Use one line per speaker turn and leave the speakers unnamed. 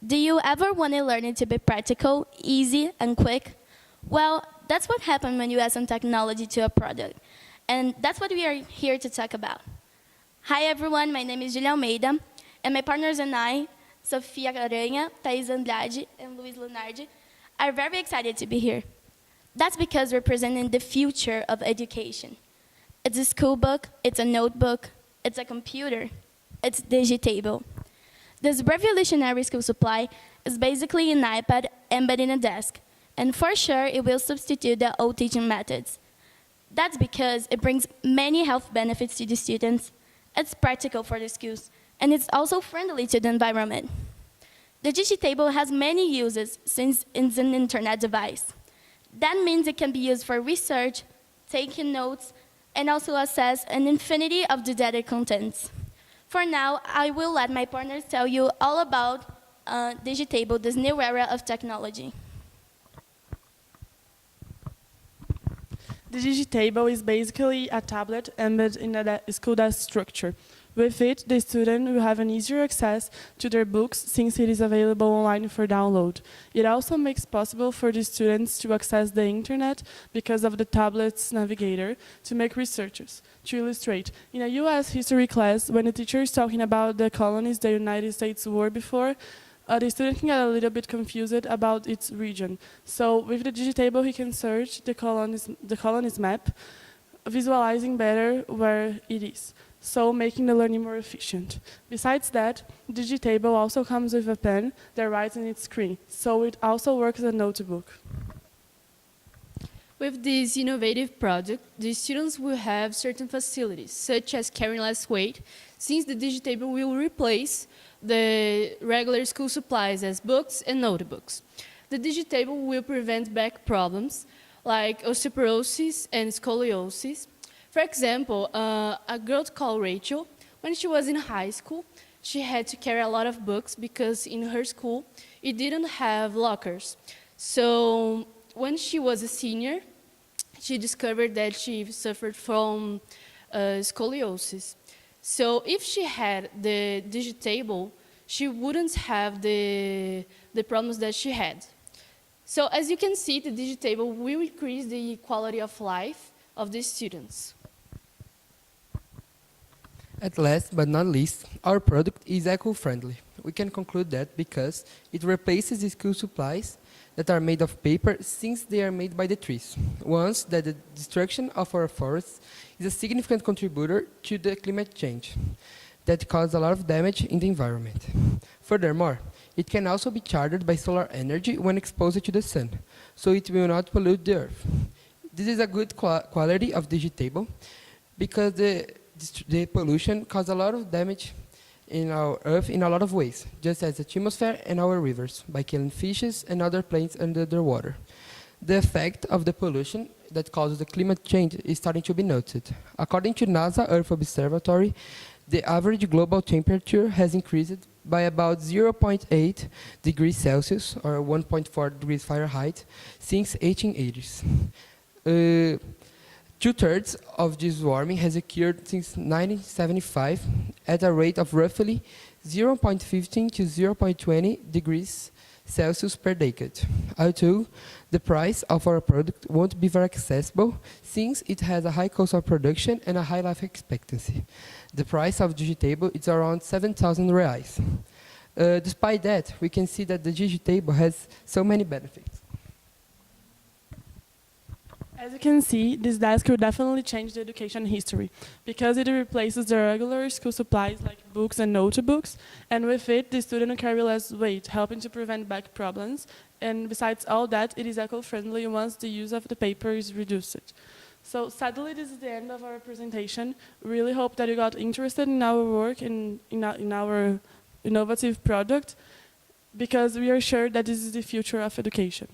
Do you ever want to learn it to be practical, easy, and quick? Well, that's what happens when you add some technology to a product. And that's what we are here to talk about. Hi everyone, my name is Julia Almeida, and my partners and I, Sofia Aranha, Thais Andrade, and Luiz Lunardi, are very excited to be here. That's because we're presenting the future of education. It's a school book, it's a notebook, it's a computer, it's Digitable. This revolutionary school supply is basically an iPad embedded in a desk, and for sure it will substitute the old teaching methods. That's because it brings many health benefits to the students, it's practical for the schools, and it's also friendly to the environment. The Digitable has many uses since it's an internet device. That means it can be used for research, taking notes, and also access an infinity of the data contents. For now, I will let my partners tell you all about Digitable, this new era of technology.
The Digitable is basically a tablet embedded in a school desk structure. With it, the student will have an easier access to their books since it is available online for download. It also makes possible for the students to access the internet because of the tablet's navigator to make researches. To illustrate, in a US history class, when the teacher is talking about the colonies the United States were before, the student can get a little bit confused about its region. So with the Digitable, he can search the colonies map, visualizing better where it is, so making the learning more efficient. Besides that, Digitable also comes with a pen that writes on its screen, so it also works as a notebook.
With this innovative product, the students will have certain facilities, such as carrying less weight, since the Digitable will replace the regular school supplies as books and notebooks. The Digitable will prevent back problems like osteoporosis and scoliosis. For example, a girl called Rachel, when she was in high school, she had to carry a lot of books because in her school, it didn't have lockers. So when she was a senior, she discovered that she suffered from scoliosis. So if she had the Digitable, she wouldn't have the problems that she had. So as you can see, the Digitable will increase the quality of life of the students.
At last but not least, our product is eco-friendly. We can conclude that because it replaces the school supplies that are made of paper since they are made by the trees. Once that the destruction of our forests is a significant contributor to the climate change that causes a lot of damage in the environment. Furthermore, it can also be charged by solar energy when exposed to the sun, so it will not pollute the earth. This is a good quality of Digitable because the pollution causes a lot of damage in our earth in a lot of ways, just as the atmosphere and our rivers, by killing fishes and other plants under the water. The effect of the pollution that causes the climate change is starting to be noted. According to NASA Earth Observatory, the average global temperature has increased by about 0.8 degrees Celsius, or 1.4 degrees Fahrenheit, since 1880s. Two-thirds of this warming has occurred since 1975 at a rate of roughly 0.15 to 0.20 degrees Celsius per decade. Although the price of our product won't be very accessible since it has a high cost of production and a high life expectancy. The price of Digitable is around 7,000 reais. Despite that, we can see that the Digitable has so many benefits.
As you can see, this desk will definitely change the education history because it replaces the regular school supplies like books and notebooks, and with it, the student will carry less weight, helping to prevent back problems. And besides all that, it is eco-friendly once the use of the paper is reduced. So sadly, this is the end of our presentation. We really hope that you got interested in our work and in our innovative product, because we are sure that this is the future of education.